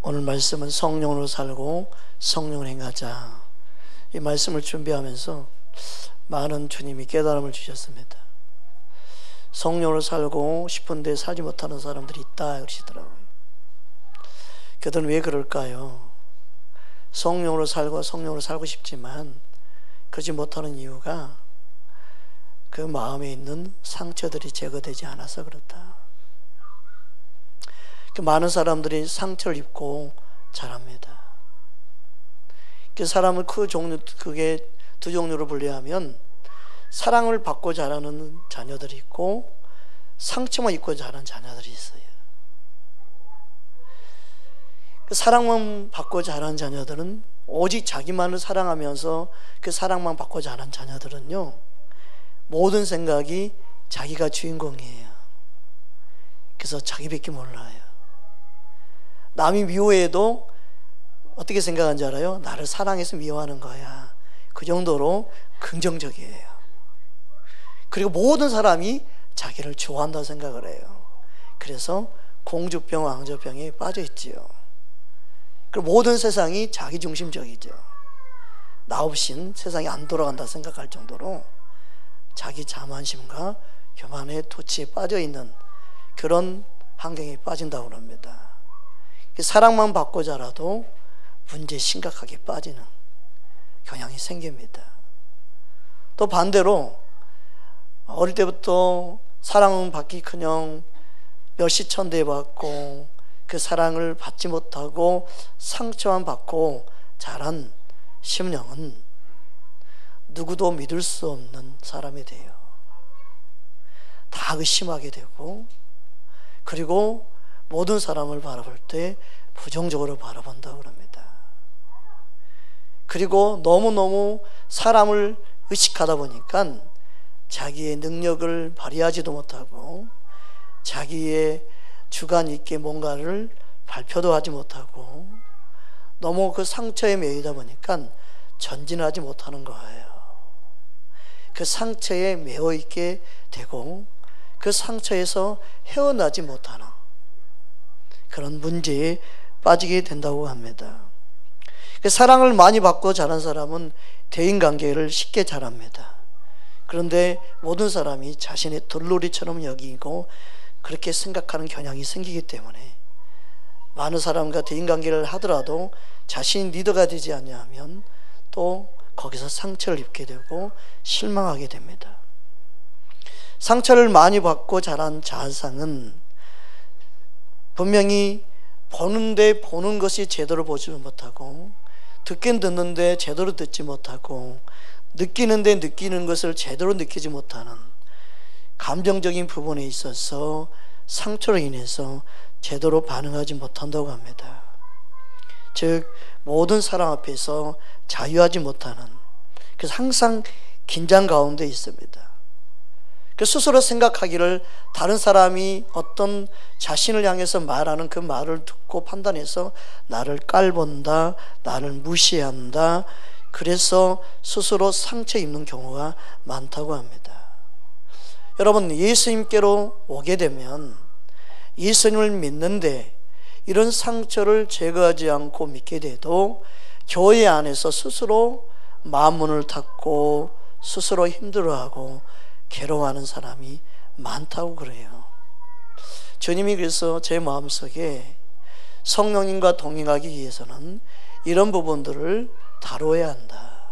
오늘 말씀은 성령으로 살고 성령을 행하자. 이 말씀을 준비하면서 많은 주님이 깨달음을 주셨습니다. 성령으로 살고 싶은데 살지 못하는 사람들이 있다 그러시더라고요. 그들은 왜 그럴까요? 성령으로 살고 싶지만 그러지 못하는 이유가 그 마음에 있는 상처들이 제거되지 않아서 그렇다. 그 많은 사람들이 상처를 입고 자랍니다. 그 사람을 그게 두 종류로 분류하면 사랑을 받고 자라는 자녀들이 있고 상처만 입고 자라는 자녀들이 있어요. 그 사랑만 받고 자라는 자녀들은 오직 자기만을 사랑하면서 그 사랑만 받고 자란 자녀들은요, 모든 생각이 자기가 주인공이에요. 그래서 자기밖에 몰라요. 남이 미워해도 어떻게 생각하는지 알아요? 나를 사랑해서 미워하는 거야. 그 정도로 긍정적이에요. 그리고 모든 사람이 자기를 좋아한다고 생각을 해요. 그래서 공주병, 왕자병에 빠져 있지요. 그리고 모든 세상이 자기중심적이죠. 나 없인 세상이 안 돌아간다 생각할 정도로 자기 자만심과 교만의 도취에 빠져 있는 그런 환경에 빠진다고 합니다. 사랑만 받고 자라도 문제에 심각하게 빠지는 경향이 생깁니다. 또 반대로 어릴 때부터 사랑은 받기커녕 멸시천대 받고 그 사랑을 받지 못하고 상처만 받고 자란 심령은 누구도 믿을 수 없는 사람이 돼요. 다 의심하게 되고, 그리고 모든 사람을 바라볼 때 부정적으로 바라본다고 합니다. 그리고 너무너무 사람을 의식하다 보니까 자기의 능력을 발휘하지도 못하고 자기의 주관 있게 뭔가를 발표도 하지 못하고 너무 그 상처에 매이다 보니까 전진하지 못하는 거예요. 그 상처에 매어 있게 되고 그 상처에서 헤어나지 못하는 그런 문제에 빠지게 된다고 합니다. 사랑을 많이 받고 자란 사람은 대인관계를 쉽게 잘합니다. 그런데 모든 사람이 자신의 돌놀이처럼 여기고 그렇게 생각하는 경향이 생기기 때문에 많은 사람과 대인관계를 하더라도 자신이 리더가 되지 않냐면 또 거기서 상처를 입게 되고 실망하게 됩니다. 상처를 많이 받고 자란 자아상은 분명히 보는데 보는 것이 제대로 보지 못하고 듣긴 듣는데 제대로 듣지 못하고 느끼는데 느끼는 것을 제대로 느끼지 못하는 감정적인 부분에 있어서 상처로 인해서 제대로 반응하지 못한다고 합니다. 즉 모든 사람 앞에서 자유하지 못하는, 그래서 항상 긴장 가운데 있습니다. 스스로 생각하기를 다른 사람이 어떤 자신을 향해서 말하는 그 말을 듣고 판단해서 나를 깔본다, 나를 무시한다, 그래서 스스로 상처 입는 경우가 많다고 합니다. 여러분, 예수님께로 오게 되면 예수님을 믿는데 이런 상처를 제거하지 않고 믿게 돼도 교회 안에서 스스로 마음문을 닫고 스스로 힘들어하고 괴로워하는 사람이 많다고 그래요. 주님이 그래서 제 마음속에 성령님과 동행하기 위해서는 이런 부분들을 다뤄야 한다.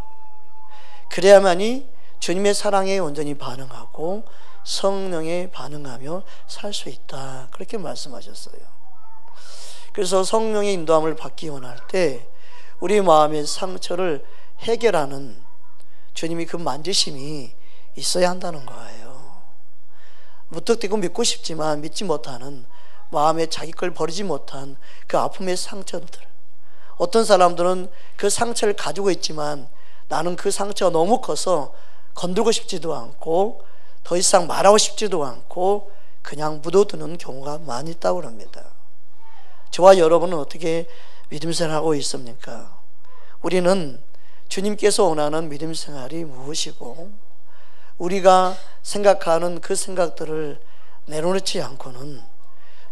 그래야만이 주님의 사랑에 온전히 반응하고 성령에 반응하며 살 수 있다, 그렇게 말씀하셨어요. 그래서 성령의 인도함을 받기 원할 때 우리 마음의 상처를 해결하는 주님이 그 만지심이 있어야 한다는 거예요. 무턱대고 믿고 싶지만 믿지 못하는 마음에 자기 걸 버리지 못한 그 아픔의 상처들, 어떤 사람들은 그 상처를 가지고 있지만 나는 그 상처가 너무 커서 건들고 싶지도 않고 더 이상 말하고 싶지도 않고 그냥 묻어두는 경우가 많이 있다고 합니다. 저와 여러분은 어떻게 믿음 생활하고 있습니까? 우리는 주님께서 원하는 믿음 생활이 무엇이고 우리가 생각하는 그 생각들을 내려놓지 않고는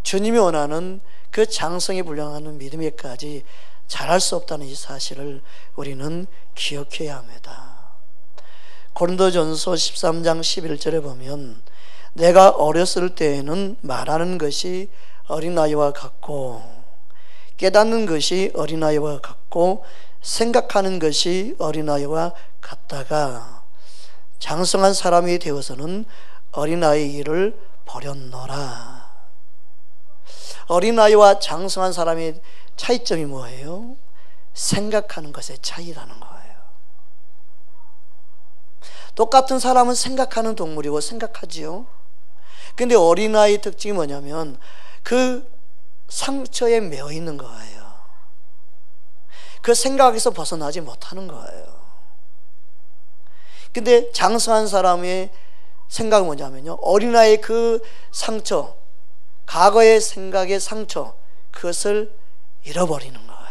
주님이 원하는 그 장성에 불량하는 믿음에까지 잘할 수 없다는 이 사실을 우리는 기억해야 합니다. 고린도전서 13장 11절에 보면 내가 어렸을 때에는 말하는 것이 어린아이와 같고 깨닫는 것이 어린아이와 같고 생각하는 것이 어린아이와 같다가 장성한 사람이 되어서는 어린아이 일을 버렸노라. 어린아이와 장성한 사람의 차이점이 뭐예요? 생각하는 것의 차이라는 거예요. 똑같은 사람은 생각하는 동물이고 생각하지요. 근데 어린아이의 특징이 뭐냐면 그 상처에 매여 있는 거예요. 그 생각에서 벗어나지 못하는 거예요. 근데 장성한 사람의 생각은 뭐냐면요, 어린아이의 그 상처, 과거의 생각의 상처, 그것을 잃어버리는 거예요.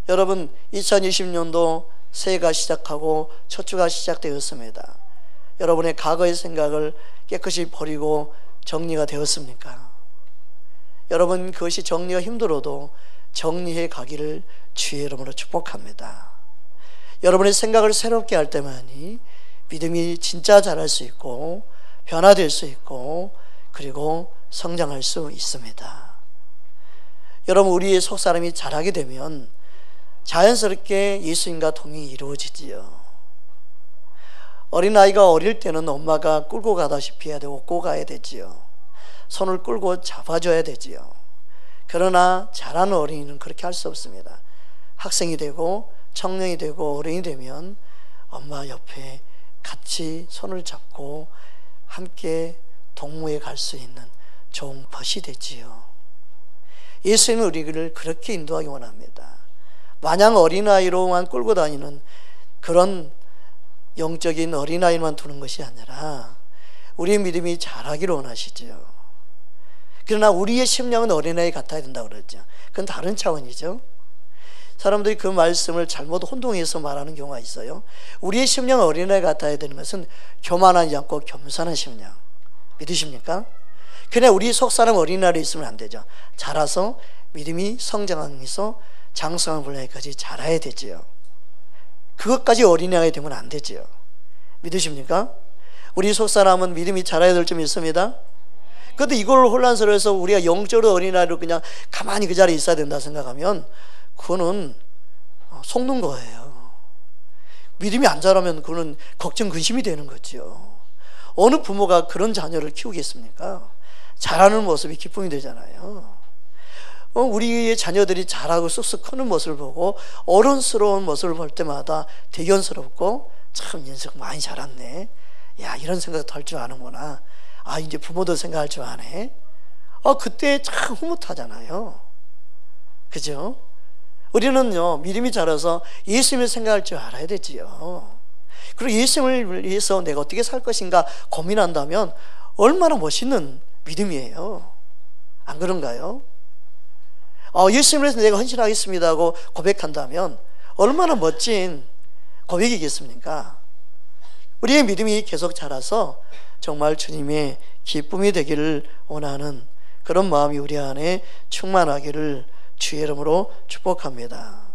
여러분, 2020년도 새해가 시작하고 첫 주가 시작되었습니다. 여러분의 과거의 생각을 깨끗이 버리고 정리가 되었습니까? 여러분, 그것이 정리가 힘들어도 정리해 가기를 주의 이름으로 축복합니다. 여러분의 생각을 새롭게 할 때만이 믿음이 진짜 자랄 수 있고 변화될 수 있고 그리고 성장할 수 있습니다. 여러분, 우리의 속사람이 자라게 되면 자연스럽게 예수님과 동행이 이루어지지요. 어린아이가 어릴 때는 엄마가 끌고 가다시피 해야 되고 꼭 가야 되지요. 손을 끌고 잡아줘야 되지요. 그러나 자라는 어린이는 그렇게 할 수 없습니다. 학생이 되고 청년이 되고 어른이 되면 엄마 옆에 같이 손을 잡고 함께 동무에 갈 수 있는 좋은 벗이 되지요. 예수님은 우리를 그렇게 인도하기 원합니다. 마냥 어린아이로만 끌고 다니는 그런 영적인 어린아이만 두는 것이 아니라 우리의 믿음이 자라기를 원하시죠. 그러나 우리의 심령은 어린아이 같아야 된다고 그러죠. 그건 다른 차원이죠. 사람들이 그 말씀을 잘못 혼동해서 말하는 경우가 있어요. 우리의 심령은 어린아이 같아야 되는 것은 교만하지 않고 겸손한 심령, 믿으십니까? 그냥 우리 속사람 어린아이로 있으면 안 되죠. 자라서 믿음이 성장하면서 장성한 분량까지 자라야 되지요. 그것까지 어린아이가 되면 안 되지요. 믿으십니까? 우리 속사람은 믿음이 자라야 될 점이 있습니다. 그런데 이걸 혼란스러워서 우리가 영적으로 어린아이로 그냥 가만히 그 자리에 있어야 된다 생각하면 그거는 속는 거예요. 믿음이 안 자라면 그거는 걱정 근심이 되는 거죠. 어느 부모가 그런 자녀를 키우겠습니까? 자라는 모습이 기쁨이 되잖아요. 우리의 자녀들이 자라고 쑥쑥 크는 모습을 보고 어른스러운 모습을 볼 때마다 대견스럽고 참 인생 많이 자랐네, 야 이런 생각도 할 줄 아는구나, 아 이제 부모도 생각할 줄 아네, 그때 참 흐뭇하잖아요. 그죠? 우리는요 믿음이 자라서 예수님을 생각할 줄 알아야 되지요. 그리고 예수님을 위해서 내가 어떻게 살 것인가 고민한다면 얼마나 멋있는 믿음이에요. 안 그런가요? 예수님을 위해서 내가 헌신하겠습니다 하고 고백한다면 얼마나 멋진 고백이겠습니까? 우리의 믿음이 계속 자라서 정말 주님의 기쁨이 되기를 원하는 그런 마음이 우리 안에 충만하기를 주의 이름으로 축복합니다.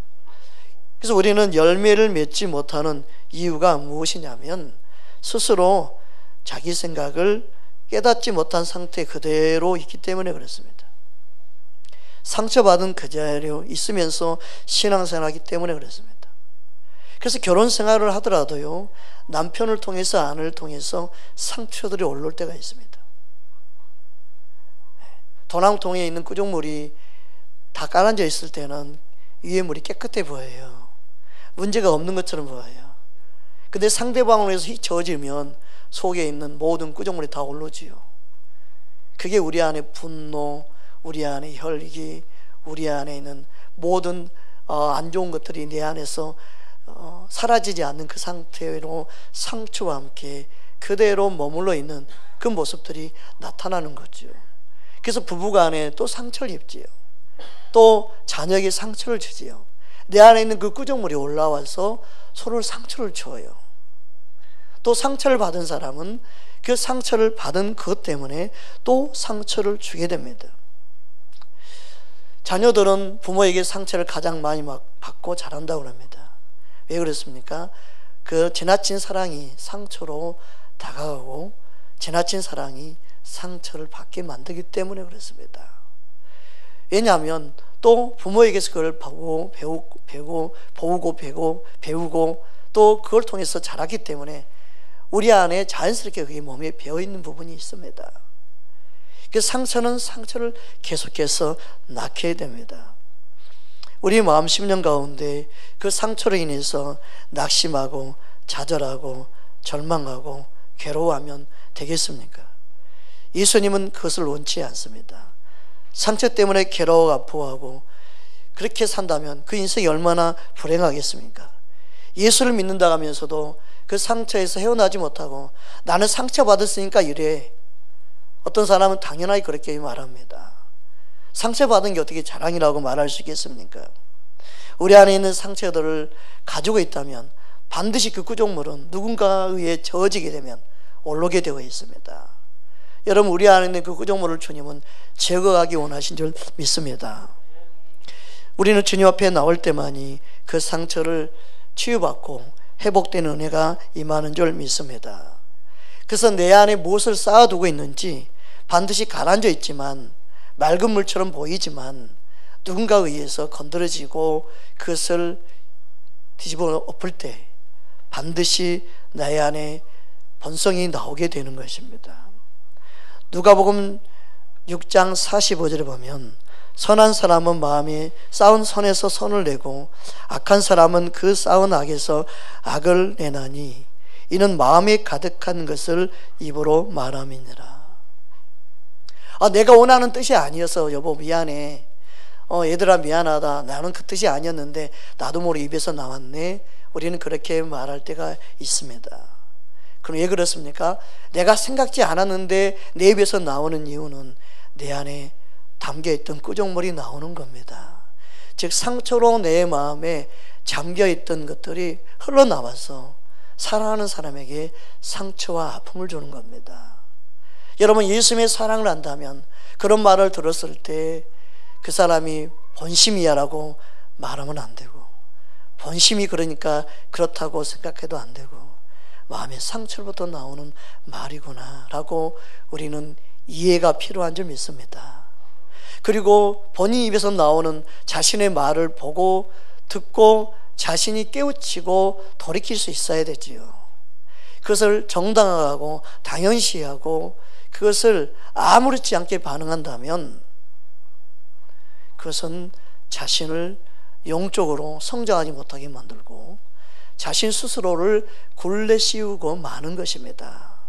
그래서 우리는 열매를 맺지 못하는 이유가 무엇이냐면 스스로 자기 생각을 깨닫지 못한 상태 그대로 있기 때문에 그렇습니다. 상처받은 그 자리에 있으면서 신앙생활하기 때문에 그렇습니다. 그래서 결혼 생활을 하더라도요 남편을 통해서 아내를 통해서 상처들이 올라올 때가 있습니다. 도랑통에 있는 꾸중물이 다 깔아져 있을 때는 위에 물이 깨끗해 보여요. 문제가 없는 것처럼 보여요. 근데 상대방을 위해서 휙 저어지면 속에 있는 모든 꾸중물이 다 올라오지요. 그게 우리 안에 분노, 우리 안에 혈기, 우리 안에 있는 모든 안 좋은 것들이 내 안에서 사라지지 않는 그 상태로 상처와 함께 그대로 머물러 있는 그 모습들이 나타나는 거죠. 그래서 부부간에 또 상처를 입지요. 또 자녀에게 상처를 주지요. 내 안에 있는 그 꾸중물이 올라와서 서로 상처를 줘요. 또 상처를 받은 사람은 그 상처를 받은 그것 때문에 또 상처를 주게 됩니다. 자녀들은 부모에게 상처를 가장 많이 받고 자란다고 합니다. 왜 그렇습니까? 그 지나친 사랑이 상처로 다가가고 지나친 사랑이 상처를 받게 만들기 때문에 그렇습니다. 왜냐하면 또 부모에게서 그걸 배우고 또 그걸 통해서 자랐기 때문에 우리 안에 자연스럽게 그게 몸에 배어있는 부분이 있습니다. 그 상처는 상처를 계속해서 낳게 됩니다. 우리 마음 심령 가운데 그 상처로 인해서 낙심하고 좌절하고 절망하고 괴로워하면 되겠습니까? 예수님은 그것을 원치 않습니다. 상처 때문에 괴로워 아파하고 그렇게 산다면 그 인생이 얼마나 불행하겠습니까? 예수를 믿는다 하면서도 그 상처에서 헤어나지 못하고 나는 상처받았으니까 이래. 어떤 사람은 당연하게 그렇게 말합니다. 상처받은 게 어떻게 자랑이라고 말할 수 있겠습니까? 우리 안에 있는 상처들을 가지고 있다면 반드시 그 구조물은 누군가에 의해 저어지게 되면 올라오게 되어 있습니다. 여러분, 우리 안에 있는 그 구조물을 주님은 제거하기 원하신 줄 믿습니다. 우리는 주님 앞에 나올 때만이 그 상처를 치유받고 회복되는 은혜가 임하는 줄 믿습니다. 그래서 내 안에 무엇을 쌓아두고 있는지 반드시 가라앉아 있지만 맑은 물처럼 보이지만 누군가에 의해서 건드려지고 그것을 뒤집어 엎을 때 반드시 나의 안에 본성이 나오게 되는 것입니다. 누가복음 6장 45절에 보면 선한 사람은 마음에 쌓은 선에서 선을 내고 악한 사람은 그 쌓은 악에서 악을 내나니 이는 마음에 가득한 것을 입으로 말함이니라. 내가 원하는 뜻이 아니어서 여보 미안해. 얘들아 미안하다. 나는 그 뜻이 아니었는데 나도 모르게 입에서 나왔네. 우리는 그렇게 말할 때가 있습니다. 그럼 왜 그렇습니까? 내가 생각지 않았는데 내 입에서 나오는 이유는 내 안에 담겨있던 꾸정물이 나오는 겁니다. 즉 상처로 내 마음에 잠겨있던 것들이 흘러나와서 사랑하는 사람에게 상처와 아픔을 주는 겁니다. 여러분, 예수님의 사랑을 안다면 그런 말을 들었을 때 그 사람이 본심이야 라고 말하면 안 되고, 본심이 그러니까 그렇다고 생각해도 안 되고, 마음의 상처로부터 나오는 말이구나 라고 우리는 이해가 필요한 줄 믿습니다. 그리고 본인 입에서 나오는 자신의 말을 보고 듣고 자신이 깨우치고 돌이킬 수 있어야 되지요. 그것을 정당화하고 당연시하고 그것을 아무렇지 않게 반응한다면 그것은 자신을 영적으로 성장하지 못하게 만들고 자신 스스로를 굴레 씌우고 마는 것입니다.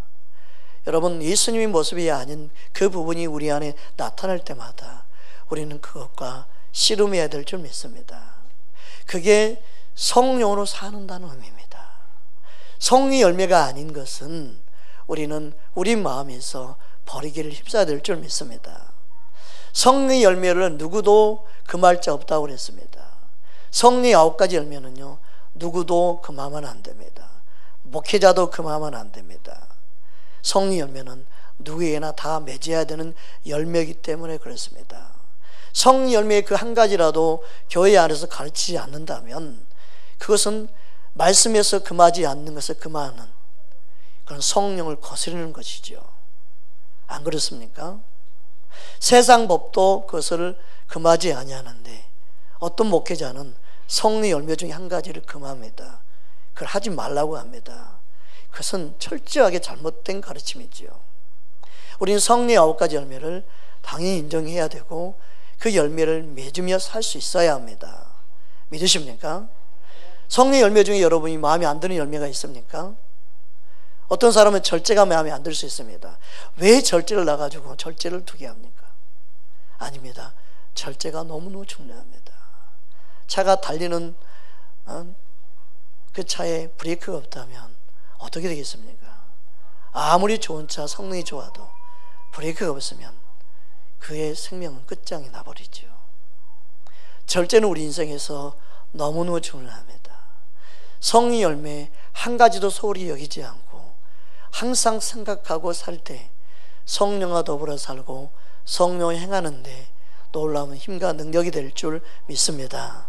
여러분, 예수님의 모습이 아닌 그 부분이 우리 안에 나타날 때마다 우리는 그것과 씨름해야 될 줄 믿습니다. 그게 성령으로 사는다는 의미입니다. 성의 열매가 아닌 것은 우리는 우리 마음에서 버리기를 힘써야 될 줄 믿습니다. 성의 열매를 누구도 금할 자 없다고 그랬습니다. 성의 9가지 열매는요, 누구도 금하면 안 됩니다. 목회자도 금하면 안 됩니다. 성의 열매는 누구에게나 다 맺어야 되는 열매이기 때문에 그렇습니다. 성의 열매의 그 한 가지라도 교회 안에서 가르치지 않는다면 그것은 말씀에서 금하지 않는 것을 금하는 그런 성령을 거스르는 것이죠. 안 그렇습니까? 세상 법도 그것을 금하지 아니하는데 어떤 목회자는 성의 열매 중에 한 가지를 금합니다. 그걸 하지 말라고 합니다. 그것은 철저하게 잘못된 가르침이지요. 우리는 성의 9가지 열매를 당연히 인정해야 되고 그 열매를 맺으며 살 수 있어야 합니다. 믿으십니까? 성의 열매 중에 여러분이 마음에 안 드는 열매가 있습니까? 어떤 사람은 절제가 마음에 안 들 수 있습니다. 왜 절제를 놔가지고 절제를 두게 합니까? 아닙니다. 절제가 너무너무 중요합니다. 차가 달리는 그 차에 브레이크가 없다면 어떻게 되겠습니까? 아무리 좋은 차, 성능이 좋아도 브레이크가 없으면 그의 생명은 끝장이 나버리죠. 절제는 우리 인생에서 너무너무 중요합니다. 성의 열매 한 가지도 소홀히 여기지 않고 항상 생각하고 살 때 성령과 더불어 살고 성령이 행하는데 놀라운 힘과 능력이 될 줄 믿습니다.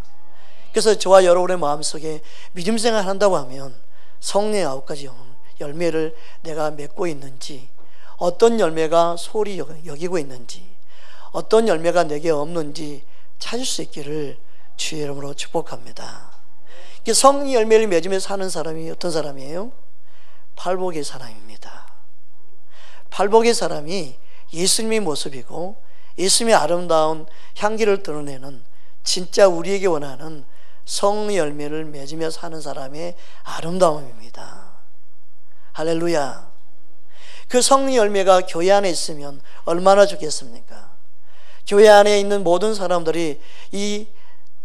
그래서 저와 여러분의 마음속에 믿음 생활을 한다고 하면 성령의 9가지 열매를 내가 맺고 있는지, 어떤 열매가 소홀히 여기고 있는지, 어떤 열매가 내게 없는지 찾을 수 있기를 주의 이름으로 축복합니다. 성령 열매를 맺으며 사는 사람이 어떤 사람이에요? 팔복의 사람입니다. 팔복의 사람이 예수님의 모습이고 예수님의 아름다운 향기를 드러내는 진짜 우리에게 원하는 성령 열매를 맺으며 사는 사람의 아름다움입니다. 할렐루야. 그 성령 열매가 교회 안에 있으면 얼마나 좋겠습니까? 교회 안에 있는 모든 사람들이 이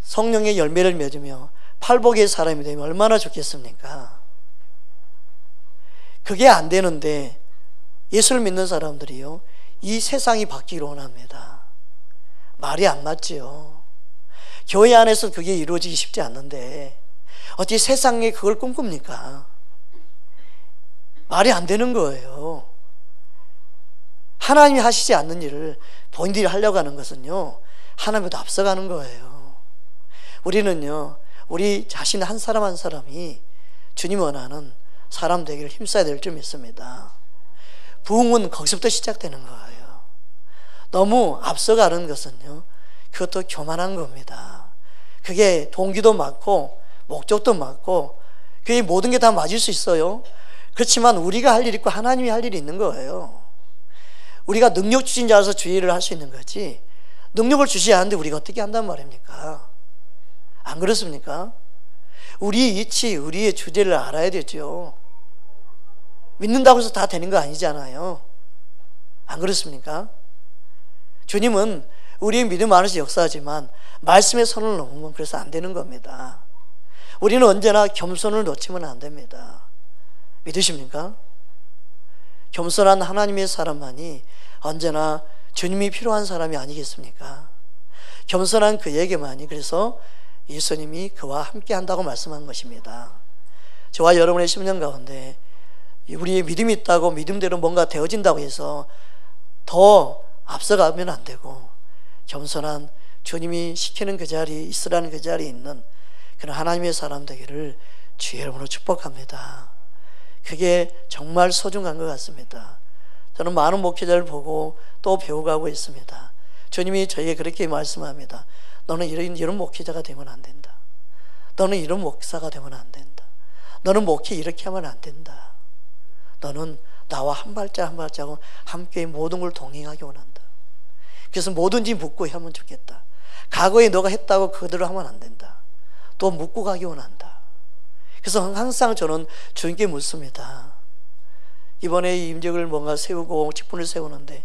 성령의 열매를 맺으며 팔복의 사람이 되면 얼마나 좋겠습니까? 그게 안 되는데 예수를 믿는 사람들이요, 이 세상이 바뀌기를 원합니다. 말이 안 맞지요. 교회 안에서 그게 이루어지기 쉽지 않는데 어떻게 세상에 그걸 꿈꿉니까? 말이 안 되는 거예요. 하나님이 하시지 않는 일을 본인들이 하려고 하는 것은요, 하나님보다 앞서가는 거예요. 우리는요, 우리 자신 한 사람 한 사람이 주님 원하는 사람 되기를 힘써야 될 줄 믿습니다. 부흥은 거기서부터 시작되는 거예요. 너무 앞서가는 것은요, 그것도 교만한 겁니다. 그게 동기도 맞고 목적도 맞고 그게 모든 게 다 맞을 수 있어요. 그렇지만 우리가 할 일이 있고 하나님이 할 일이 있는 거예요. 우리가 능력 주신 자라서 주의를 할 수 있는 거지, 능력을 주시지 않는데 우리가 어떻게 한단 말입니까? 안 그렇습니까? 우리의 이치, 우리의 주제를 알아야 되죠. 믿는다고 해서 다 되는 거 아니잖아요. 안 그렇습니까? 주님은 우리의 믿음 안에서 역사하지만 말씀의 선을 넘으면 그래서 안 되는 겁니다. 우리는 언제나 겸손을 놓치면 안 됩니다. 믿으십니까? 겸손한 하나님의 사람만이 언제나 주님이 필요한 사람이 아니겠습니까? 겸손한 그에게만이 그래서 예수님이 그와 함께 한다고 말씀한 것입니다. 저와 여러분의 심령 가운데 우리의 믿음이 있다고 믿음대로 뭔가 되어진다고 해서 더 앞서가면 안 되고 겸손한 주님이 시키는 그 자리에 있으라는 그 자리에 있는 그런 하나님의 사람 되기를 주의 이름으로 축복합니다. 그게 정말 소중한 것 같습니다. 저는 많은 목회자를 보고 또 배워가고 있습니다. 주님이 저에게 그렇게 말씀합니다. 너는 이런 목회자가 되면 안 된다. 너는 이런 목사가 되면 안 된다. 너는 목회 이렇게 하면 안 된다. 너는 나와 한 발짝 한 발짝하고 함께 모든 걸 동행하기 원한다. 그래서 뭐든지 묻고 하면 좋겠다. 과거에 너가 했다고 그대로 하면 안 된다. 또 묻고 가기 원한다. 그래서 항상 저는 주님께 묻습니다. 이번에 임직을 뭔가 세우고 직분을 세우는데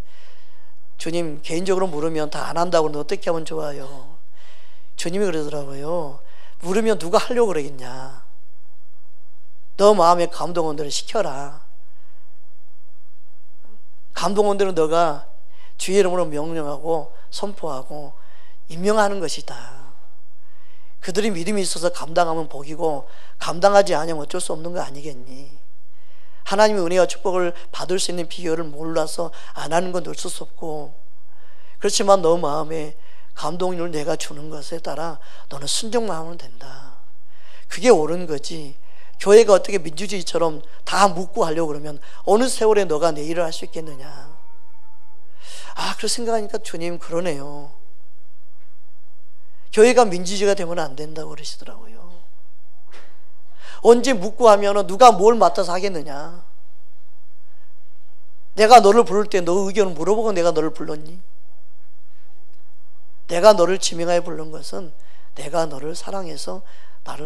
주님 개인적으로 물으면 다 안 한다고 그러는데 어떻게 하면 좋아요? 주님이 그러더라고요. 물으면 누가 하려고 그러겠냐. 너 마음에 감동한 대로 시켜라. 감동한 대로 너가 주의 이름으로 명령하고 선포하고 임명하는 것이다. 그들이 믿음이 있어서 감당하면 복이고 감당하지 않으면 어쩔 수 없는 거 아니겠니? 하나님의 은혜와 축복을 받을 수 있는 비결을 몰라서 안 하는 건 어쩔 수 없고, 그렇지만 너 마음에 감동을 내가 주는 것에 따라 너는 순종만 하면 된다. 그게 옳은 거지. 교회가 어떻게 민주주의처럼 다 묻고 하려고 그러면 어느 세월에 너가 내 일을 할 수 있겠느냐. 그렇게 생각하니까 주님 그러네요. 교회가 민주주의가 되면 안 된다고 그러시더라고요. 언제 묻고 하면 누가 뭘 맡아서 하겠느냐. 내가 너를 부를 때 너 의견을 물어보고 내가 너를 불렀니? 내가 너를 지명하여 부른 것은 내가 너를 사랑해서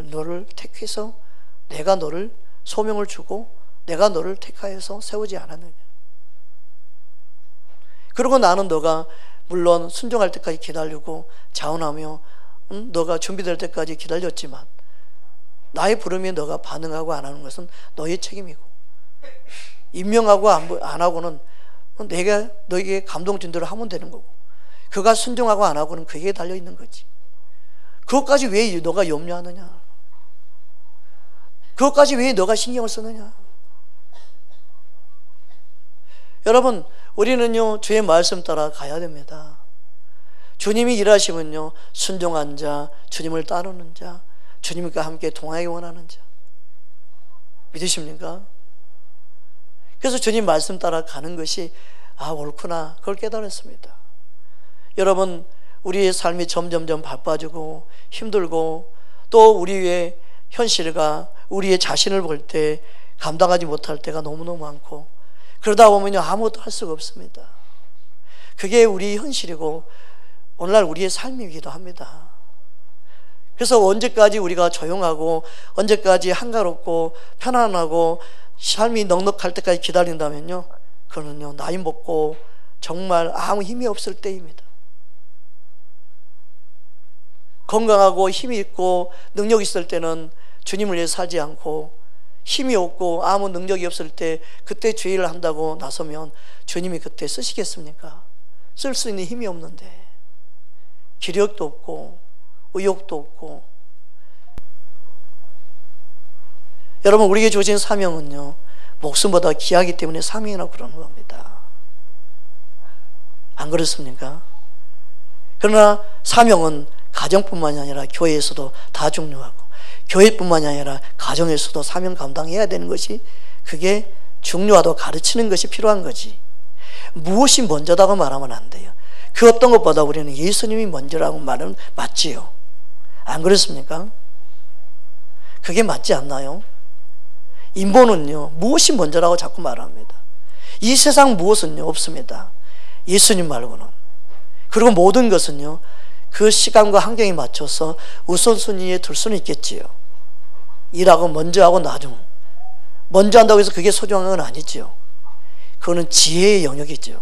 너를 택해서 내가 너를 소명을 주고 내가 너를 택하여서 세우지 않았느냐. 그리고 나는 너가 물론 순종할 때까지 기다리고 자원하며 너가 준비될 때까지 기다렸지만 나의 부름에 너가 반응하고 안 하는 것은 너의 책임이고, 임명하고 안 하고는 내가 너에게 감동 준 대로 하면 되는 거고, 그가 순종하고 안 하고는 그에게 달려있는 거지. 그것까지 왜 너가 염려하느냐. 그것까지 왜 너가 신경을 쓰느냐. 여러분, 우리는요 주의 말씀 따라 가야 됩니다. 주님이 일하시면요 순종한 자, 주님을 따르는 자, 주님과 함께 동행하기 원하는 자, 믿으십니까? 그래서 주님 말씀 따라 가는 것이 옳구나, 그걸 깨달았습니다. 여러분, 우리의 삶이 점점점 바빠지고 힘들고 또 우리의 현실과 우리의 자신을 볼 때 감당하지 못할 때가 너무너무 많고, 그러다 보면요 아무것도 할 수가 없습니다. 그게 우리 현실이고 오늘날 우리의 삶이기도 합니다. 그래서 언제까지 우리가 조용하고 언제까지 한가롭고 편안하고 삶이 넉넉할 때까지 기다린다면요, 그거는요 나이 먹고 정말 아무 힘이 없을 때입니다. 건강하고 힘이 있고 능력이 있을 때는 주님을 위해 살지 않고, 힘이 없고 아무 능력이 없을 때 그때 죄를 한다고 나서면 주님이 그때 쓰시겠습니까? 쓸 수 있는 힘이 없는데, 기력도 없고 의욕도 없고. 여러분, 우리에게 주어진 사명은요 목숨보다 귀하기 때문에 사명이라고 그러는 겁니다. 안 그렇습니까? 그러나 사명은 가정뿐만이 아니라 교회에서도 다 중요하고, 교회뿐만이 아니라 가정에서도 사명 감당해야 되는 것이, 그게 중요하다고 가르치는 것이 필요한 거지. 무엇이 먼저다고 말하면 안 돼요. 그 어떤 것보다 우리는 예수님이 먼저라고 말은 맞지요. 안 그렇습니까? 그게 맞지 않나요? 인본은요 무엇이 먼저라고 자꾸 말합니다. 이 세상 무엇은요 없습니다, 예수님 말고는. 그리고 모든 것은요 그 시간과 환경에 맞춰서 우선순위에 둘 수는 있겠지요. 일하고 먼저 하고 나중, 먼저 한다고 해서 그게 소중한 건 아니지요. 그거는 지혜의 영역이죠.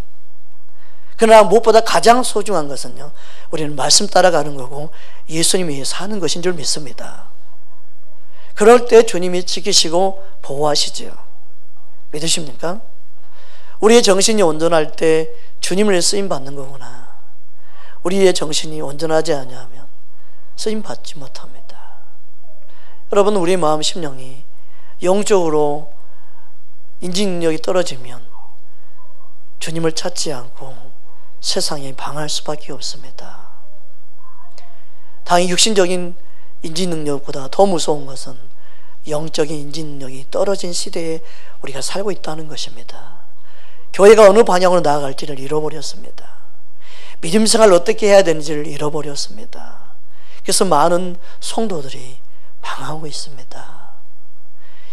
그러나 무엇보다 가장 소중한 것은요 우리는 말씀 따라가는 거고 예수님이 위해서 하는 것인 줄 믿습니다. 그럴 때 주님이 지키시고 보호하시죠. 믿으십니까? 우리의 정신이 온전할 때 주님을 쓰임 받는 거구나. 우리의 정신이 온전하지 않으면 쓰임 받지 못합니다. 여러분, 우리 마음 심령이 영적으로 인지 능력이 떨어지면 주님을 찾지 않고 세상에 방할 수밖에 없습니다. 당연히 육신적인 인지 능력보다 더 무서운 것은 영적인 인지 능력이 떨어진 시대에 우리가 살고 있다는 것입니다. 교회가 어느 방향으로 나아갈지를 잃어버렸습니다. 믿음 생활을 어떻게 해야 되는지를 잃어버렸습니다. 그래서 많은 성도들이 방황하고 있습니다.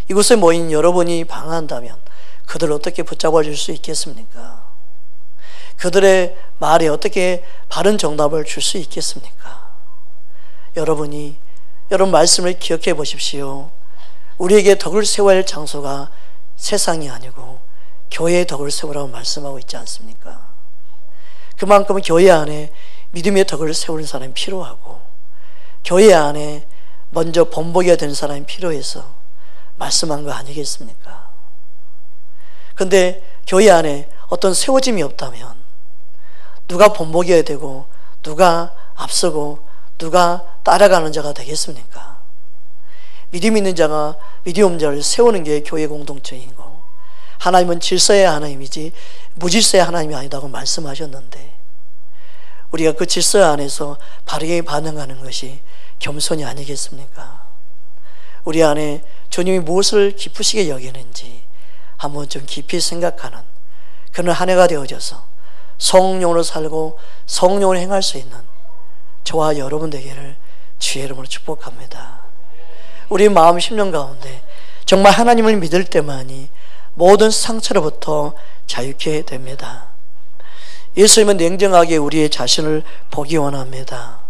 이곳에 모인 여러분이 방황한다면 그들을 어떻게 붙잡아 줄 수 있겠습니까? 그들의 말에 어떻게 바른 정답을 줄 수 있겠습니까? 여러분 말씀을 기억해 보십시오. 우리에게 덕을 세워야 할 장소가 세상이 아니고 교회의 덕을 세우라고 말씀하고 있지 않습니까? 그만큼 교회 안에 믿음의 덕을 세우는 사람이 필요하고, 교회 안에 먼저 본보기가 되는 사람이 필요해서 말씀한 거 아니겠습니까? 그런데 교회 안에 어떤 세워짐이 없다면 누가 본보기가 되고 누가 앞서고 누가 따라가는 자가 되겠습니까? 믿음 있는 자가 믿음 없는 자를 세우는 게 교회 공동체이고, 하나님은 질서의 하나님이지 무질서의 하나님이 아니다고 말씀하셨는데, 우리가 그 질서 안에서 바르게 반응하는 것이 겸손이 아니겠습니까? 우리 안에 주님이 무엇을 기쁘시게 여기는지 한번 좀 깊이 생각하는 그런 한 해가 되어져서 성령으로 살고 성령을 행할 수 있는 저와 여러분 되기를 주의 이름으로 축복합니다. 우리 마음 심령 가운데 정말 하나님을 믿을 때만이 모든 상처로부터 자유케 됩니다. 예수님은 냉정하게 우리의 자신을 보기 원합니다.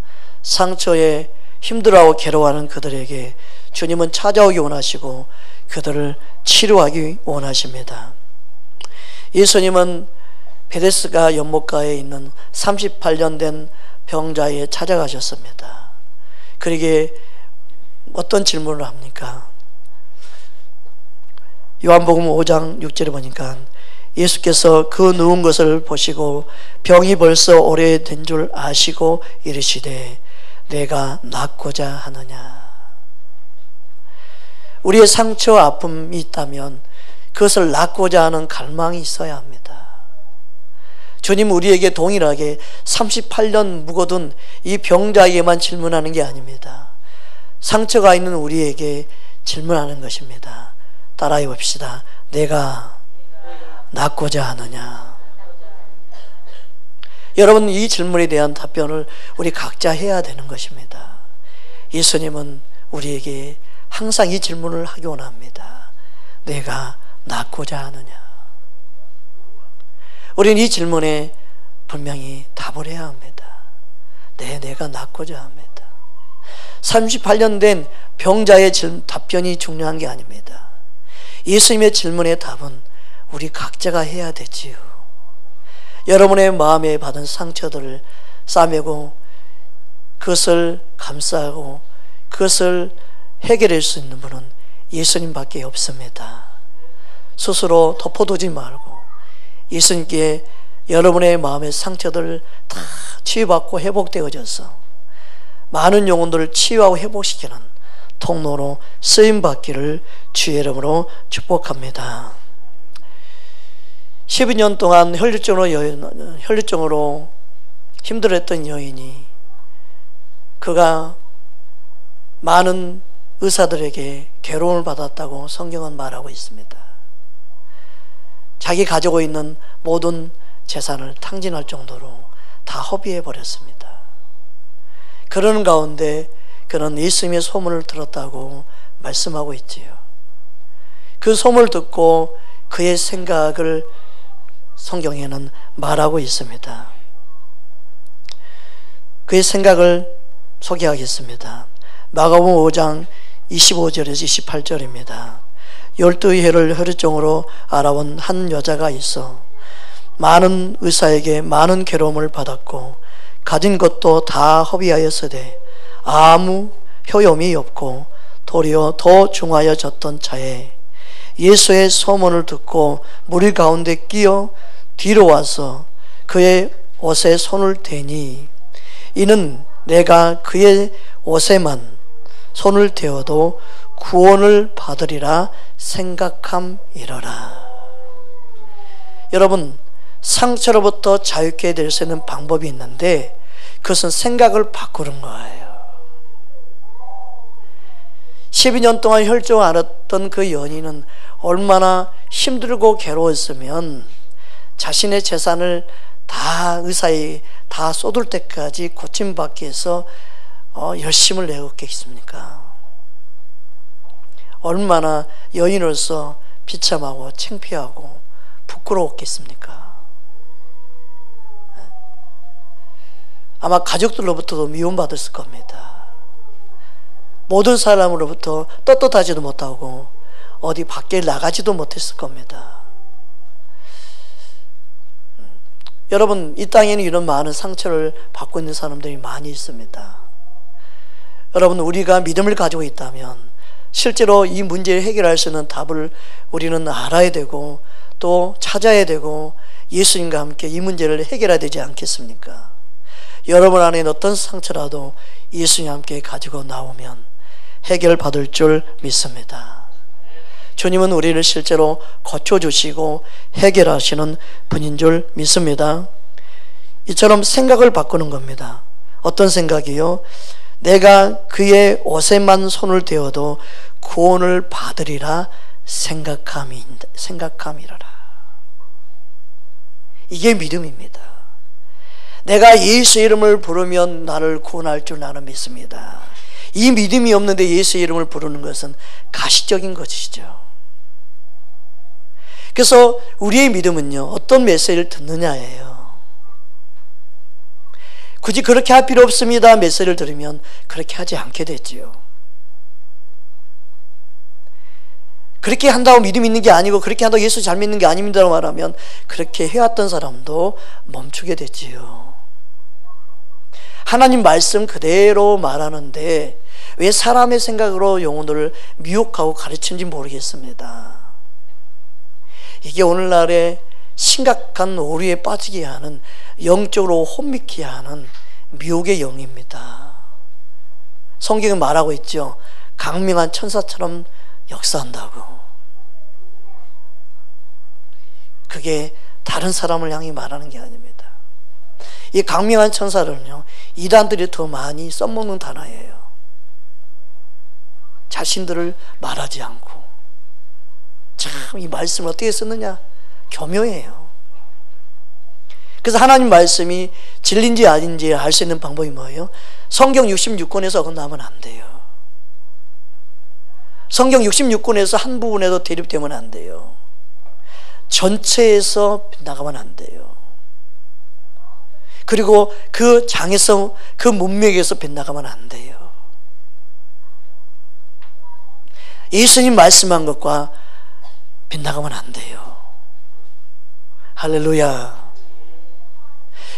상처에 힘들어하고 괴로워하는 그들에게 주님은 찾아오기 원하시고 그들을 치료하기 원하십니다. 예수님은 베데스다 연못가에 있는 38년 된 병자에 찾아가셨습니다. 그에게 어떤 질문을 합니까? 요한복음 5장 6절에 보니까 예수께서 그 누운 것을 보시고 병이 벌써 오래된 줄 아시고 이르시되 내가 낫고자 하느냐. 우리의 상처 아픔이 있다면 그것을 낫고자 하는 갈망이 있어야 합니다. 주님 우리에게 동일하게 38년 묵어둔 이 병자에게만 질문하는 게 아닙니다. 상처가 있는 우리에게 질문하는 것입니다. 따라해 봅시다. 내가 낫고자 하느냐? 여러분, 이 질문에 대한 답변을 우리 각자 해야 되는 것입니다. 예수님은 우리에게 항상 이 질문을 하기 원합니다. 내가 낫고자 하느냐? 우리는 이 질문에 분명히 답을 해야 합니다. 네, 내가 낫고자 합니다. 38년 된 병자의 답변이 중요한 게 아닙니다. 예수님의 질문의 답은 우리 각자가 해야 되지요. 여러분의 마음에 받은 상처들을 싸매고 그것을 감싸고 그것을 해결할 수 있는 분은 예수님밖에 없습니다. 스스로 덮어두지 말고 예수님께 여러분의 마음의 상처들을 다 치유받고 회복되어져서 많은 영혼들을 치유하고 회복시키는 통로로 쓰임받기를 주의 이름으로 축복합니다. 12년 동안 혈류증으로 힘들었던 여인이 그가 많은 의사들에게 괴로움을 받았다고 성경은 말하고 있습니다. 자기 가지고 있는 모든 재산을 탕진할 정도로 다 허비해 버렸습니다. 그러는 가운데 그는 예수님의 소문을 들었다고 말씀하고 있지요. 그 소문을 듣고 그의 생각을 성경에는 말하고 있습니다. 그의 생각을 소개하겠습니다. 마가복음 5장 25절에서 28절입니다. 12해를 혈류증으로 알아온 한 여자가 있어 많은 의사에게 많은 괴로움을 받았고 가진 것도 다 허비하였으되 아무 효용이 없고 도리어 더 중하여졌던 차에 예수의 소문을 듣고 무리 가운데 끼어 뒤로 와서 그의 옷에 손을 대니 이는 내가 그의 옷에만 손을 대어도 구원을 받으리라 생각함이러라. 여러분, 상처로부터 자유케 될 수 있는 방법이 있는데 그것은 생각을 바꾸는 거예요. 12년 동안 혈증을 앓았던 그 연인은 얼마나 힘들고 괴로웠으면 자신의 재산을 다 의사에 다 쏟을 때까지 고침받기 위해서 열심을 내었겠습니까? 얼마나 여인으로서 비참하고 창피하고 부끄러웠겠습니까? 아마 가족들로부터도 미움받았을 겁니다. 모든 사람으로부터 떳떳하지도 못하고 어디 밖에 나가지도 못했을 겁니다. 여러분, 이 땅에는 이런 많은 상처를 받고 있는 사람들이 많이 있습니다. 여러분, 우리가 믿음을 가지고 있다면 실제로 이 문제를 해결할 수 있는 답을 우리는 알아야 되고 또 찾아야 되고 예수님과 함께 이 문제를 해결해야 되지 않겠습니까? 여러분 안에 어떤 상처라도 예수님과 함께 가지고 나오면 해결받을 줄 믿습니다. 주님은 우리를 실제로 고쳐주시고 해결하시는 분인 줄 믿습니다. 이처럼 생각을 바꾸는 겁니다. 어떤 생각이요? 내가 그의 옷에만 손을 대어도 구원을 받으리라 생각함이라라. 이게 믿음입니다. 내가 예수의 이름을 부르면 나를 구원할 줄 나는 믿습니다. 이 믿음이 없는데 예수의 이름을 부르는 것은 가시적인 것이죠. 그래서 우리의 믿음은요, 어떤 메시지를 듣느냐예요. 굳이 그렇게 할 필요 없습니다 메시지를 들으면 그렇게 하지 않게 되지요. 그렇게 한다고 믿음이 있는 게 아니고 그렇게 한다고 예수 잘 믿는 게 아닙니다라고 말하면 그렇게 해왔던 사람도 멈추게 되지요. 하나님 말씀 그대로 말하는데 왜 사람의 생각으로 영혼들을 미혹하고 가르치는지 모르겠습니다. 이게 오늘날의 심각한 오류에 빠지게 하는, 영적으로 혼미케 하는 미혹의 영입니다. 성경은 말하고 있죠. 강명한 천사처럼 역사한다고. 그게 다른 사람을 향해 말하는 게 아닙니다. 이 강명한 천사를요, 이단들이 더 많이 써먹는 단어예요. 자신들을 말하지 않고. 참 이 말씀을 어떻게 썼느냐? 교묘해요. 그래서 하나님 말씀이 진리인지 아닌지 알 수 있는 방법이 뭐예요? 성경 66권에서 어긋나면 안 돼요. 성경 66권에서 한 부분에도 대립되면 안 돼요. 전체에서 빗나가면 안 돼요. 그리고 그 장에서, 그 문맥에서 빗나가면 안 돼요. 예수님 말씀한 것과 빗나가면 안 돼요. 할렐루야.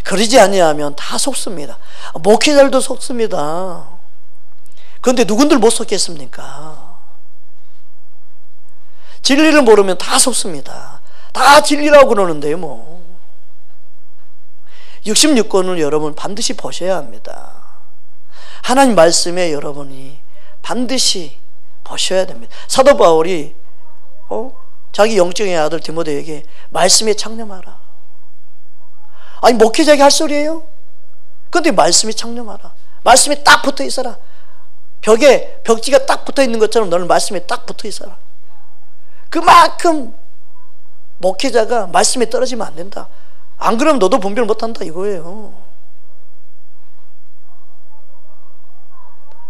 그러지 아니하면 다 속습니다. 목회자들도 속습니다. 그런데 누군들 못 속겠습니까? 진리를 모르면 다 속습니다. 다 진리라고 그러는데요, 뭐. 66권을 여러분 반드시 보셔야 합니다. 하나님 말씀에 여러분이 반드시 보셔야 됩니다. 사도 바울이 자기 영적인 아들 디모데에게 말씀에 창념하라. 아니 목회자에게 할 소리예요? 그런데 말씀에 창념하라. 말씀에 딱 붙어 있어라. 벽에 벽지가 딱 붙어 있는 것처럼 너는 말씀에 딱 붙어 있어라. 그만큼 목회자가 말씀에 떨어지면 안 된다. 안 그러면 너도 분별 못한다 이거예요.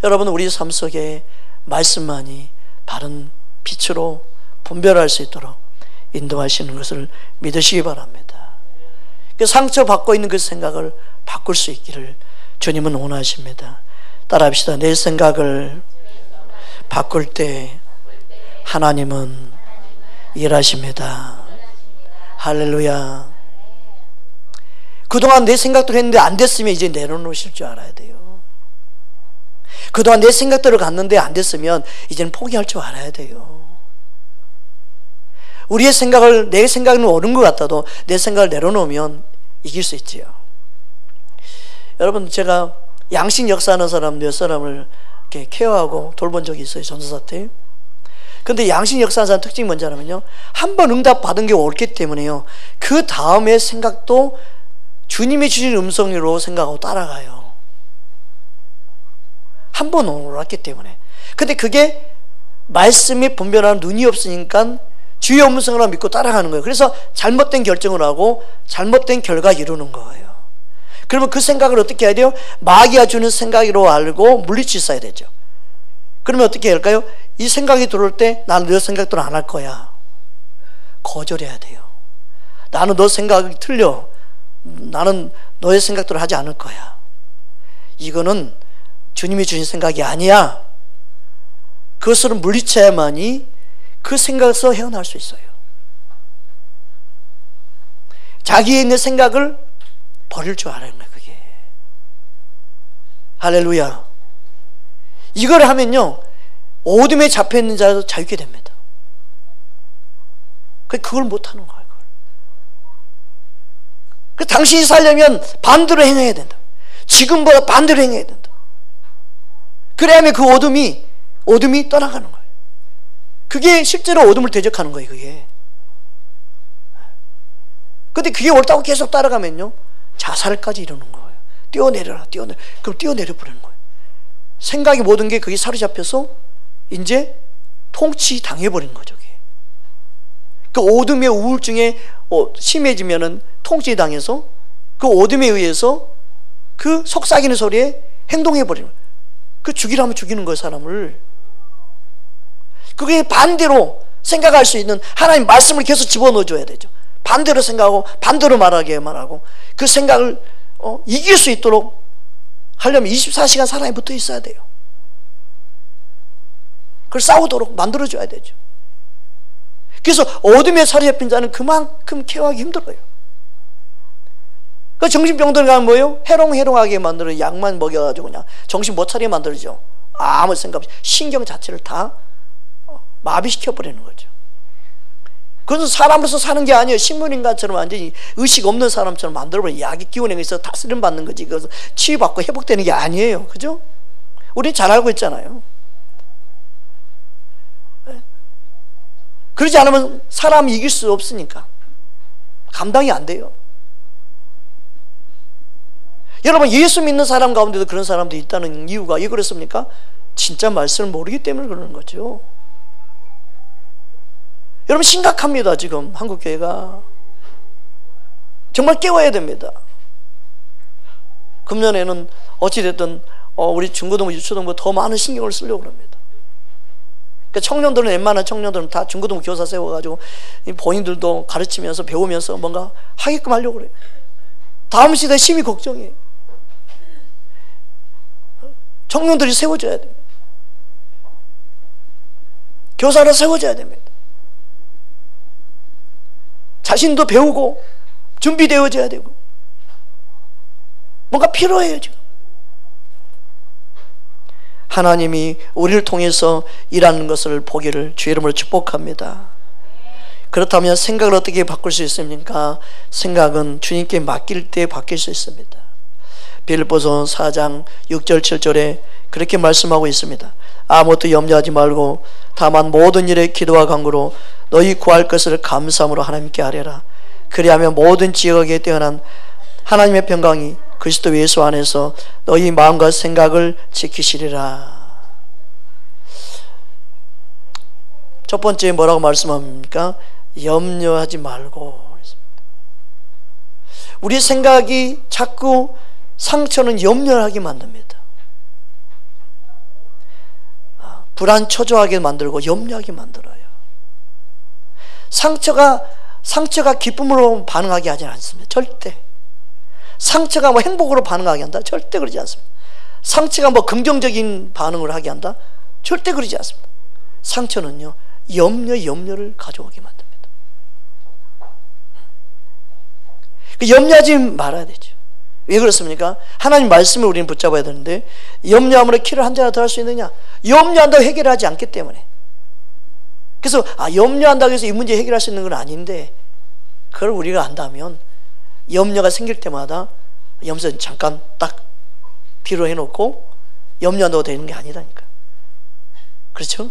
여러분, 우리 삶 속에 말씀만이 바른 빛으로 분별할 수 있도록 인도하시는 것을 믿으시기 바랍니다. 상처받고 있는 그 생각을 바꿀 수 있기를 주님은 원하십니다. 따라합시다. 내 생각을 바꿀 때 하나님은 일하십니다. 할렐루야. 그동안 내 생각대로 했는데 안 됐으면 이제 내려놓으실 줄 알아야 돼요. 그동안 내 생각대로 갔는데 안 됐으면 이제는 포기할 줄 알아야 돼요. 우리의 생각을, 내 생각은 옳은 것 같아도 내 생각을 내려놓으면 이길 수 있지요. 여러분, 제가 양식 역사하는 사람 몇 사람을 이렇게 케어하고 돌본 적이 있어요. 전도사 때. 근데 양식 역사하는 사람 특징이 뭔지 알면요, 한 번 응답 받은 게 옳기 때문에요, 그 다음에 생각도 주님이 주신 음성으로 생각하고 따라가요. 한 번 옳았기 때문에. 근데 그게 말씀이 분별하는 눈이 없으니까 주의 음성을 믿고 따라가는 거예요. 그래서 잘못된 결정을 하고 잘못된 결과 이루는 거예요. 그러면 그 생각을 어떻게 해야 돼요? 마귀가 주는 생각으로 알고 물리치셔야 되죠. 그러면 어떻게 할까요? 이 생각이 들어올 때 나는 너 생각대로 안 할 거야. 거절해야 돼요. 나는 너 생각이 틀려. 나는 너의 생각대로 하지 않을 거야. 이거는 주님이 주신 생각이 아니야. 그것을 물리쳐야만이 그 생각에서 헤어날 수 있어요. 자기에 있는 생각을 버릴 줄 알아야 합니다. 그게. 할렐루야. 이걸 하면요, 어둠에 잡혀있는 자도 자유케 됩니다. 그걸 못하는 거예요. 그 당신이 살려면 반대로 행해야 된다. 지금보다 반대로 행해야 된다. 그래야만 그 어둠이 떠나가는 거예요. 그게 실제로 어둠을 대적하는 거예요. 그게. 근데 그게 옳다고 계속 따라가면요, 자살까지 이루는 거예요. 뛰어내려라. 그럼 뛰어내려 버리는 거예요. 생각이 모든 게 그게 사로잡혀서 이제 통치 당해버리는 거죠. 그게. 그 어둠의 우울증에 심해지면은 통치 당해서 그 어둠에 의해서 그 속삭이는 소리에 행동해버리는 거예요. 그 죽이라면 죽이는 거예요, 사람을. 그게 반대로 생각할 수 있는 하나님 말씀을 계속 집어넣어줘야 되죠. 반대로 생각하고 반대로 말하고 그 생각을 이길 수 있도록 하려면 24시간 사람이 붙어 있어야 돼요. 그걸 싸우도록 만들어줘야 되죠. 그래서 어둠에 사로잡힌 자는 그만큼 케어하기 힘들어요. 그 정신병들 가면 뭐예요? 해롱해롱하게 만들어 약만 먹여가지고 그냥 정신 못 차리게 만들죠. 아무 생각 없이 신경 자체를 다 마비시켜버리는 거죠. 그것은 사람으로서 사는 게 아니에요. 식물인간처럼 완전히 의식 없는 사람처럼 만들어버려. 약이 기운에 의해서 다스림 받는 거지. 그래서 치유받고 회복되는 게 아니에요. 그죠? 우리 잘 알고 있잖아요. 그러지 않으면 사람이 이길 수 없으니까. 감당이 안 돼요. 여러분, 예수 믿는 사람 가운데도 그런 사람들이 있다는 이유가 왜 그렇습니까? 진짜 말씀을 모르기 때문에 그러는 거죠. 여러분, 심각합니다. 지금 한국교회가 정말 깨워야 됩니다. 금년에는 어찌됐든 우리 중고등부, 유초등부 더 많은 신경을 쓰려고 합니다. 그러니까 청년들은, 웬만한 청년들은 다 중고등부 교사 세워가지고 본인들도 가르치면서 배우면서 뭔가 하게끔 하려고 그래요. 다음 시대에 심히 걱정해요. 청년들이 세워져야 됩니다. 교사를 세워져야 됩니다. 자신도 배우고 준비되어져야 되고 뭔가 필요해요. 지금 하나님이 우리를 통해서 일하는 것을 보기를 주의 이름으로 축복합니다. 그렇다면 생각을 어떻게 바꿀 수 있습니까? 생각은 주님께 맡길 때 바뀔 수 있습니다. 빌립보서 4장 6절 7절에 그렇게 말씀하고 있습니다. 아무것도 염려하지 말고 다만 모든 일에 기도와 간구로 너희 구할 것을 감사함으로 하나님께 아뢰라. 그리하면 모든 지역에 뛰어난 하나님의 평강이 그리스도 예수 안에서 너희 마음과 생각을 지키시리라. 첫 번째 뭐라고 말씀합니까? 염려하지 말고. 우리 생각이 자꾸 상처는 염려하게 만듭니다. 불안초조하게 만들고 염려하게 만들어요. 상처가 기쁨으로 반응하게 하지 않습니다. 절대. 상처가 뭐 행복으로 반응하게 한다? 절대 그러지 않습니다. 상처가 뭐 긍정적인 반응을 하게 한다? 절대 그러지 않습니다. 상처는요, 염려를 가져오게 만듭니다. 염려하지 말아야 되죠. 왜 그렇습니까? 하나님 말씀을 우리는 붙잡아야 되는데, 염려함으로 키를 한 잔이나 더 할 수 있느냐? 염려한다고 해결하지 않기 때문에. 그래서 염려한다고 해서 이 문제 해결할 수 있는 건 아닌데, 그걸 우리가 안다면 염려가 생길 때마다 염려 잠깐 딱 뒤로 해놓고 염려한다고 되는 게 아니라니까. 그렇죠?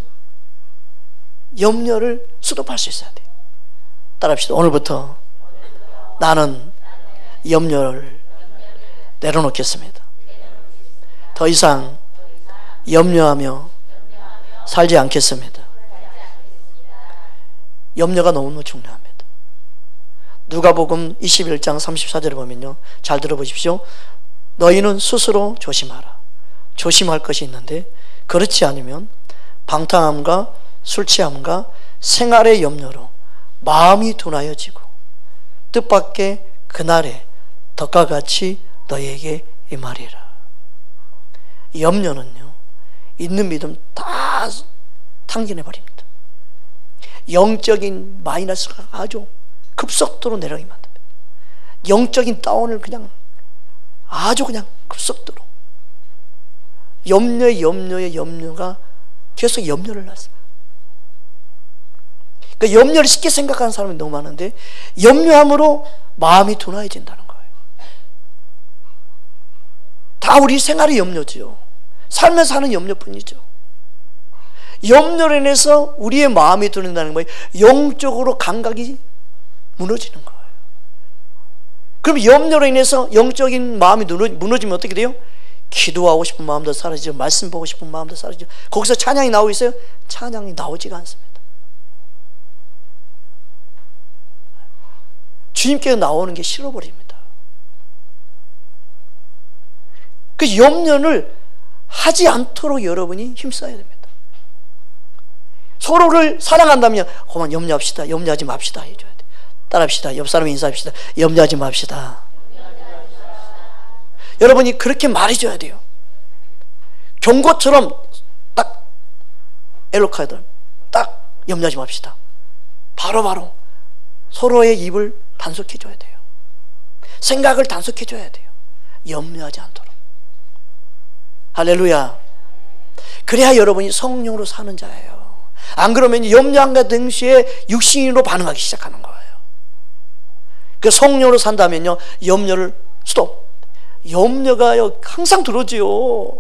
염려를 수도할 수 있어야 돼요. 따라합시다. 오늘부터 나는 염려를 내려놓겠습니다. 더 이상 염려하며 살지 않겠습니다. 염려가 너무 중요합니다. 누가복음 21장 34절에 보면요, 잘 들어보십시오. 너희는 스스로 조심하라. 조심할 것이 있는데, 그렇지 않으면 방탕함과 술취함과 생활의 염려로 마음이 둔하여지고 뜻밖의 그날에 덕과 같이 너희에게 임하리라. 염려는요, 있는 믿음 다 탕진해버립니다. 영적인 마이너스가 아주 급속도로 내려가게 만듭니다. 영적인 다운을 그냥 아주 그냥 급속도로. 염려가 계속 염려를 낳습니다. 그러니까 염려를 쉽게 생각하는 사람이 너무 많은데, 염려함으로 마음이 둔화해진다는 거예요. 다 우리 생활의 염려죠. 살면서 하는 염려뿐이죠. 염려로 인해서 우리의 마음이 둔해진다는 거예요. 영적으로 감각이 무너지는 거예요. 그럼 염려로 인해서 영적인 마음이 무너지면 어떻게 돼요? 기도하고 싶은 마음도 사라지죠. 말씀 보고 싶은 마음도 사라지죠. 거기서 찬양이 나오고 있어요? 찬양이 나오지가 않습니다. 주님께 나오는 게 싫어버립니다. 그 염려를 하지 않도록 여러분이 힘써야 됩니다. 서로를 사랑한다면 그만 염려합시다. 염려하지 맙시다 해줘야 돼. 따라합시다. 옆 사람이 인사합시다. 염려하지 맙시다. 여러분이 그렇게 말해줘야 돼요. 경고처럼 딱 엘로카이들 딱 염려하지 맙시다. 바로바로 서로의 입을 단속해줘야 돼요. 생각을 단속해줘야 돼요. 염려하지 않도록. 할렐루야. 그래야 여러분이 성령으로 사는 자예요. 안 그러면 염려함과 동시에 육신으로 반응하기 시작하는 거예요. 그 성령으로 산다면요, 염려를 스톱. 염려가요 항상 들어오지요.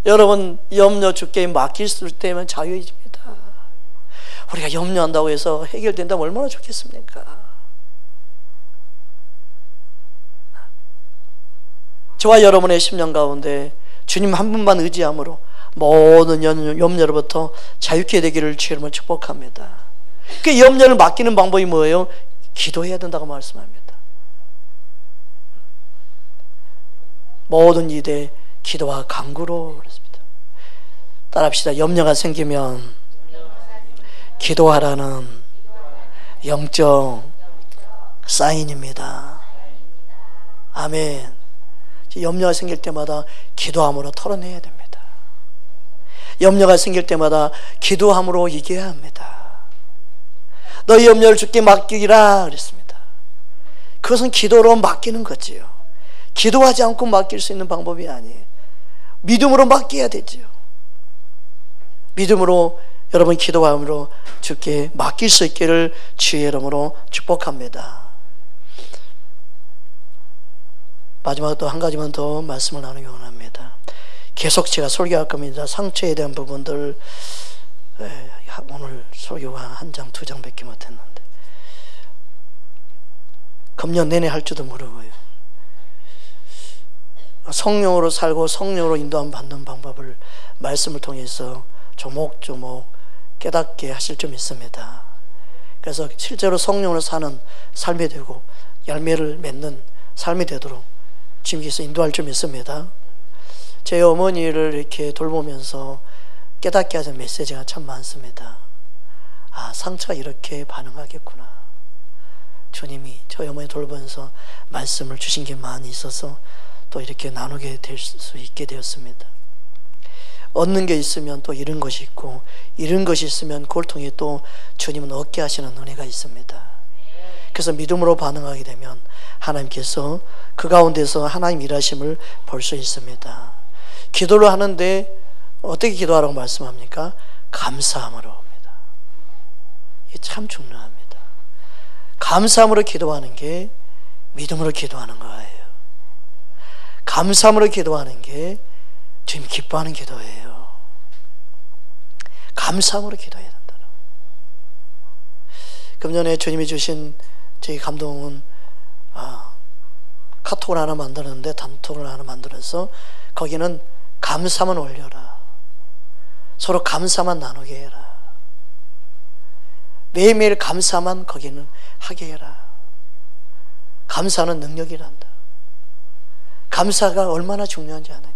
여러분, 염려 주께 맡길 때면 자유해집니다. 우리가 염려한다고 해서 해결된다면 얼마나 좋겠습니까? 저와 여러분의 심령 가운데 주님 한 분만 의지함으로 모든 염려로부터 자유케 되기를 주의 이름으로 축복합니다. 그 염려를 맡기는 방법이 뭐예요? 기도해야 된다고 말씀합니다. 모든 일에 기도와 간구로 그랬습니다. 따라합시다. 염려가 생기면 기도하라는 영적 사인입니다. 아멘. 염려가 생길 때마다 기도함으로 털어내야 됩니다. 염려가 생길 때마다 기도함으로 이겨야 합니다. 너희 염려를 주께 맡기라 그랬습니다. 그것은 기도로 맡기는 거지요. 기도하지 않고 맡길 수 있는 방법이 아니에요. 믿음으로 맡겨야 되지요. 믿음으로 여러분 기도함으로 주께 맡길 수 있기를 주의 이름으로 축복합니다. 마지막으로 또 한 가지만 더 말씀을 나누기 원합니다. 계속 제가 설교할 겁니다. 상처에 대한 부분들 오늘 설교가 한 장, 두 장밖에 못했는데 금년 내내 할 줄도 모르고요. 성령으로 살고 성령으로 인도함 받는 방법을 말씀을 통해서 조목조목 깨닫게 하실 좀 있습니다. 그래서 실제로 성령으로 사는 삶이 되고 열매를 맺는 삶이 되도록 주님께서 인도할 좀 있습니다. 제 어머니를 이렇게 돌보면서 깨닫게 하는 메시지가 참 많습니다. 아, 상처가 이렇게 반응하겠구나. 주님이 저희 어머니 돌보면서 말씀을 주신 게 많이 있어서 또 이렇게 나누게 될 수 있게 되었습니다. 얻는 게 있으면 또 잃은 것이 있고, 잃은 것이 있으면 그걸 통해 또 주님은 얻게 하시는 은혜가 있습니다. 그래서 믿음으로 반응하게 되면 하나님께서 그 가운데서 하나님 일하심을 볼 수 있습니다. 기도를 하는데 어떻게 기도하라고 말씀합니까? 감사함으로 합니다. 이게 참 중요합니다. 감사함으로 기도하는 게 믿음으로 기도하는 거예요. 감사함으로 기도하는 게 주님 기뻐하는 기도예요. 감사함으로 기도해야 된다. 금년에 주님이 주신 저희 감동은 카톡을 하나 만들었는데 단톡을 하나 만들어서 거기는 감사만 올려라. 서로 감사만 나누게 해라. 매일매일 감사만 거기는 하게 해라. 감사는 능력이란다. 감사가 얼마나 중요한지 아느냐.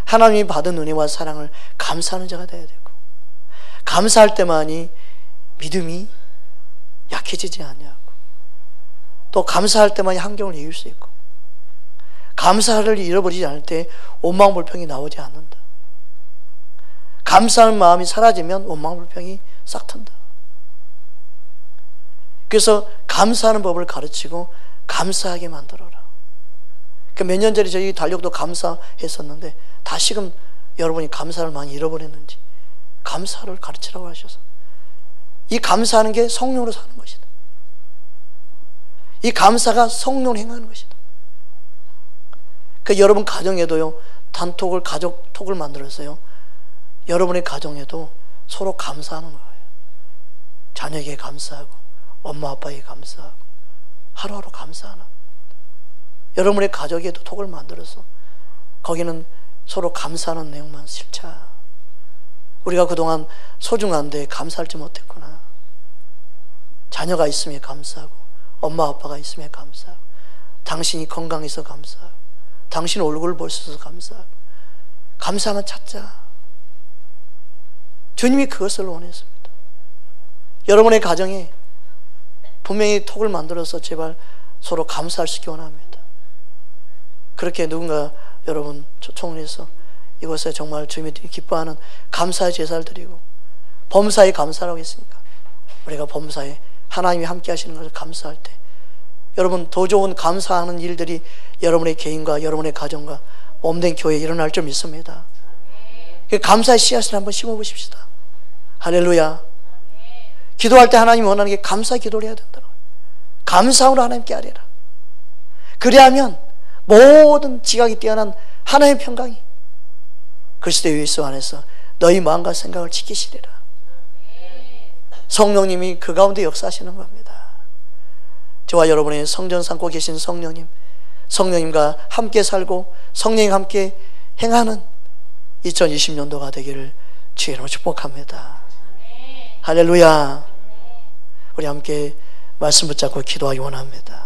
하나님이 받은 은혜와 사랑을 감사하는 자가 되어야 되고, 감사할 때만이 믿음이 약해지지 않냐고, 또 감사할 때만이 환경을 이길 수 있고, 감사를 잃어버리지 않을 때 원망불평이 나오지 않는다. 감사하는 마음이 사라지면 원망불평이 싹 튼다. 그래서 감사하는 법을 가르치고 감사하게 만들어라. 몇 년 전에 저희 달력도 감사했었는데 다시금 여러분이 감사를 많이 잃어버렸는지 감사를 가르치라고 하셔서, 이 감사하는 게 성령으로 사는 것이다. 이 감사가 성령으로 행하는 것이다. 그 여러분 가정에도요, 단톡을 가족톡을 만들어서요, 여러분의 가정에도 서로 감사하는 거예요. 자녀에게 감사하고 엄마 아빠에게 감사하고 하루하루 감사하는, 여러분의 가족에도 톡을 만들어서 거기는 서로 감사하는 내용만 실차. 우리가 그동안 소중한데 감사하지 못했구나. 자녀가 있으면 감사하고 엄마 아빠가 있으면 감사하고 당신이 건강해서 감사하고 당신 얼굴을 볼 수 있어서 감사하고 감사하면 찾자. 주님이 그것을 원했습니다. 여러분의 가정에 분명히 톡을 만들어서 제발 서로 감사할 수 있기 원합니다. 그렇게 누군가 여러분 초청을 해서 이곳에 정말 주님이 기뻐하는 감사의 제사를 드리고, 범사에 감사라고 했으니까 우리가 범사에 하나님이 함께 하시는 것을 감사할 때 여러분 더 좋은 감사하는 일들이 여러분의 개인과 여러분의 가정과 몸된 교회에 일어날 줄 믿습니다. 감사의 씨앗을 한번 심어보십시다. 할렐루야. 기도할 때 하나님이 원하는 게 감사 기도를 해야 된다는 거예요. 감사함으로 하나님께 아뢰라. 그리하면 모든 지각이 뛰어난 하나님의 평강이 그리스도 예수 안에서 너희 마음과 생각을 지키시리라. 성령님이 그 가운데 역사하시는 겁니다. 저와 여러분의 성전 삼고 계신 성령님, 성령님과 함께 살고 성령님과 함께 행하는 2020년도가 되기를 주의 이름으로 축복합니다. 할렐루야. 우리 함께 말씀 붙잡고 기도하기 원합니다.